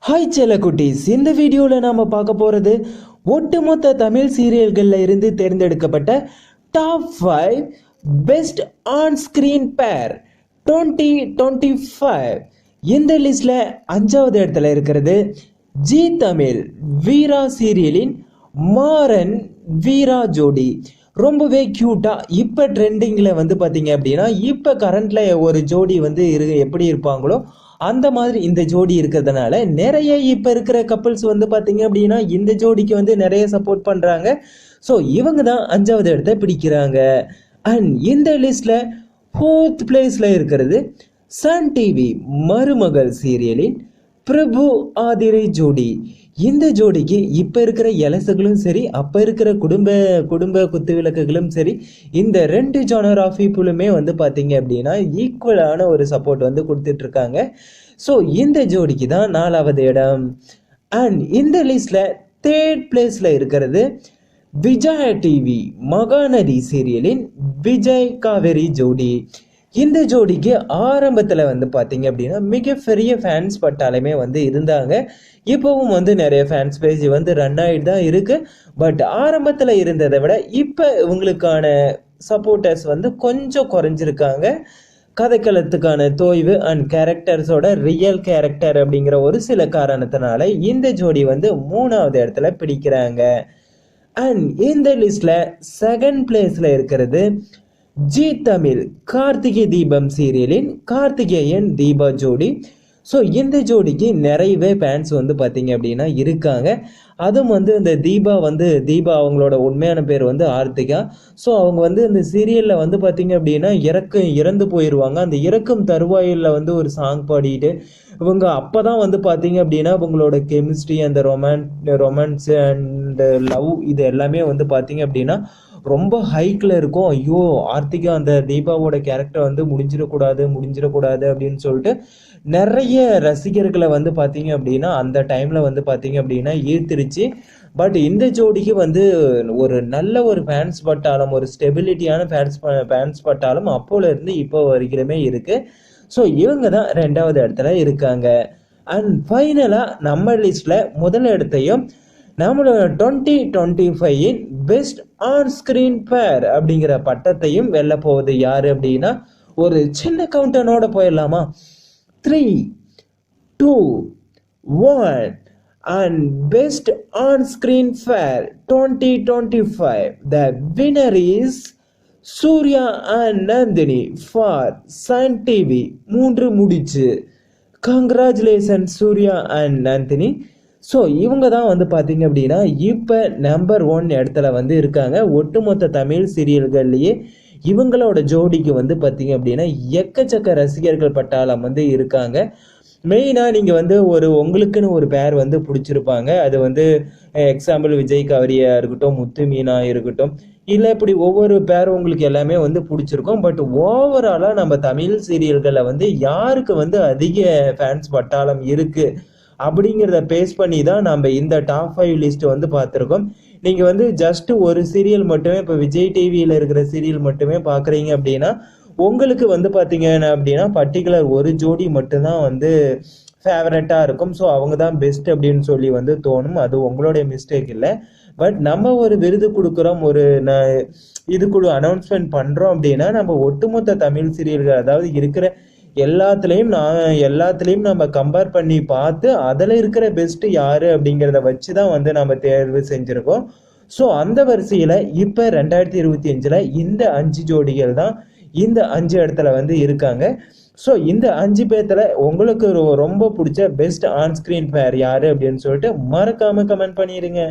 Hi செல்லக்குட்டீஸ், இந்த வீடியோவில் நாம் பார்க்க போகிறது ஒட்டுமொத்த தமிழ் சீரியல்களில் இருந்து தேர்ந்தெடுக்கப்பட்ட டாப் 5 பெஸ்ட் ஆன் ஸ்க்ரீன் பேர் 2025. இந்த லிஸ்டில் 5வது இடத்துல இருக்கிறது ஜி தமிழ் வீரா சீரியலின் மாறன் வீரா ஜோடி. ரொம்பவே க்யூட்டாக இப்போ ட்ரெண்டிங்கில் வந்து பார்த்தீங்க அப்படின்னா இப்போ கரண்டில் ஒரு ஜோடி வந்து எப்படி இருப்பாங்களோ அந்த மாதிரி இந்த ஜோடி இருக்கிறதுனால நிறைய இப்போ இருக்கிற கப்புள்ஸ் வந்து பார்த்தீங்க அப்படின்னா இந்த ஜோடிக்கு வந்து நிறைய சப்போர்ட் பண்ணுறாங்க. ஸோ இவங்க தான் 5வது இடத்தை பிடிக்கிறாங்க. அண்ட் இந்த லிஸ்டில் 4th பிளேஸில் இருக்கிறது சன் டிவி மருமகள் சீரியலின் பிரபு ஆதிரை ஜோடி. இந்த ஜோடிக்கு இப்போ இருக்கிற எலசுகளும் சரி, அப்போ இருக்கிற குடும்ப குத்து விளக்குகளும் சரி, இந்த 2 ஜானர் ஆஃப் பீப்புளுமே வந்து பார்த்தீங்க அப்படின்னா ஈக்குவலான ஒரு சப்போர்ட் வந்து கொடுத்துட்ருக்காங்க. ஸோ இந்த ஜோடிக்கு தான் 4வது இடம். அண்ட் இந்த லிஸ்டில் 3rd பிளேஸில் இருக்கிறது விஜய் டிவி மகாநதி சீரியலின் விஜய் காவேரி ஜோடி. இந்த ஜோடிக்கு ஆரம்பத்தில் வந்து பார்த்தீங்க அப்படின்னா மிகப்பெரிய ஃபேன்ஸ் பட்டாலுமே வந்து இருந்தாங்க. இப்போவும் வந்து நிறைய ஃபேன்ஸ் பேஜ் வந்து ரன் ஆகிட்டு தான் இருக்குது. பட் ஆரம்பத்தில் இருந்ததை விட இப்போ இவங்களுக்கான சப்போர்ட்டர்ஸ் வந்து கொஞ்சம் குறைஞ்சிருக்காங்க. கதைக்களத்துக்கான தோய்வு அண்ட் கேரக்டர்ஸோட ரியல் கேரக்டர் அப்படிங்கிற ஒரு சில காரணத்தினால இந்த ஜோடி வந்து 3வது இடத்துல பிடிக்கிறாங்க. அண்ட் இந்த லிஸ்டில் 2nd பிளேஸில் இருக்கிறது ஜி தமிழ் கார்த்திகை தீபம் சீரியலின் கார்த்திகேயன் தீபா ஜோடி. ஸோ இந்த ஜோடிக்கு நிறையவே ஃபேன்ஸ் வந்து பார்த்தீங்க அப்படின்னா இருக்காங்க. அதுவும் வந்து இந்த தீபா அவங்களோட உண்மையான பேர் வந்து ஆர்த்திகா. ஸோ அவங்க வந்து இந்த சீரியலில் வந்து பார்த்தீங்க அப்படின்னா இறந்து போயிடுவாங்க. அந்த இறக்கும் தருவாயில் வந்து ஒரு சாங் பாடிட்டு இவங்க அப்போ தான் வந்து பார்த்தீங்க அப்படின்னா இவங்களோட கெமிஸ்ட்ரி, அந்த ரொமான்ஸ் அண்ட் லவ் இது எல்லாமே வந்து பார்த்தீங்க அப்படின்னா ரொம்ப ஹைக்கில் இருக்கும். ஐயோ, ஆர்த்திகா அந்த தீபாவோட கேரக்டர் வந்து முடிஞ்சிடக்கூடாது அப்படின்னு சொல்லிட்டு நிறைய ரசிகர்களை வந்து பார்த்தீங்க அப்படின்னா அந்த டைமில் வந்து பார்த்தீங்க அப்படின்னா ஈர்த்திருச்சு. பட் இந்த ஜோடிக்கு வந்து ஒரு நல்ல ஒரு ஃபேன்ஸ் பட்டாலும், ஒரு ஸ்டெபிலிட்டியான ஃபேன்ஸ் பட்டாலும் அப்போலேருந்து இப்போ வரைக்குமே இருக்குது. ஸோ இவங்க தான் 2வது இடத்துல இருக்காங்க. அண்ட் ஃபைனலாக நம்ம லிஸ்டில் முதல் இடத்தையும் நம்மளோட 2025 பெஸ்ட் ஆன் ஸ்கிரீன் பேர் அப்படிங்கிற பட்டத்தையும் வெல்ல போவது யாரு அப்படின்னா ஒரு சின்ன கவுண்டனோட போயிடலாமா? 3, 2, 1 and best on screen fair 2025. The winner is Surya and Nandini for Sun TV. 3 முடிச்சு. Congratulations Surya and Nandini. So இவங்க தான் வந்து பார்த்தீங்க அப்படின்னா இப்போ நம்பர் 1 இடத்துல வந்து இருக்காங்க. ஒட்டுமொத்த தமிழ் சீரியல்கள்லேயே இவங்களோட ஜோடிக்கு வந்து பார்த்தீங்க அப்படின்னா எக்கச்சக்க ரசிகர்கள் பட்டாளம் வந்து இருக்காங்க. மெயினாக நீங்கள் வந்து உங்களுக்குன்னு ஒரு பேர் வந்து பிடிச்சிருப்பாங்க. அது வந்து எக்ஸாம்பிள் விஜய் கவரியாக இருக்கட்டும், முத்து மீனா இருக்கட்டும், இல்லை இப்படி ஒவ்வொரு பேரும் உங்களுக்கு எல்லாமே வந்து பிடிச்சிருக்கும். பட் ஓவராலாக நம்ம தமிழ் சீரியல்களில் வந்து யாருக்கு வந்து அதிக ஃபேன்ஸ் பட்டாளம் இருக்குது அப்படிங்கிறத பேஸ் பண்ணி தான் நம்ம இந்த டாப் 5 லிஸ்ட் வந்து பார்த்துருக்கோம். நீங்கள் வந்து ஜஸ்ட் ஒரு சீரியல் மட்டுமே, இப்போ விஜய் டிவியில் இருக்கிற சீரியல் மட்டுமே பார்க்குறீங்க அப்படின்னா உங்களுக்கு வந்து பார்த்தீங்க அப்படின்னா பர்டிகுலர் ஒரு ஜோடி மட்டும்தான் வந்து ஃபேவரட்டாக இருக்கும். ஸோ அவங்க தான் பெஸ்ட் அப்படின்னு சொல்லி வந்து தோணும். அது உங்களுடைய மிஸ்டேக் இல்லை. பட் நம்ம ஒரு விருது கொடுக்குறோம், இதுக்குள்ள அனௌன்ஸ்மெண்ட் பண்ணுறோம் அப்படின்னா நம்ம ஒட்டுமொத்த தமிழ் சீரியல்கள், அதாவது இருக்கிற எல்லாத்துலேயும் நம்ம கம்பேர் பண்ணி பார்த்து அதில் இருக்கிற பெஸ்ட்டு யார் அப்படிங்கிறத வச்சு தான் வந்து நம்ம தேர்வு செஞ்சுருக்கோம். ஸோ அந்த வரிசையில் இப்போ 2025 இந்த 5 ஜோடிகள் தான் இந்த 5 இடத்துல வந்து இருக்காங்க. ஸோ இந்த 5 பேர்த்தில் உங்களுக்கு ரொம்ப பிடிச்ச பெஸ்ட் ஆன் ஸ்க்ரீன் பேர் யார் அப்படின்னு சொல்லிட்டு மறக்காமல் கமெண்ட் பண்ணிடுங்க.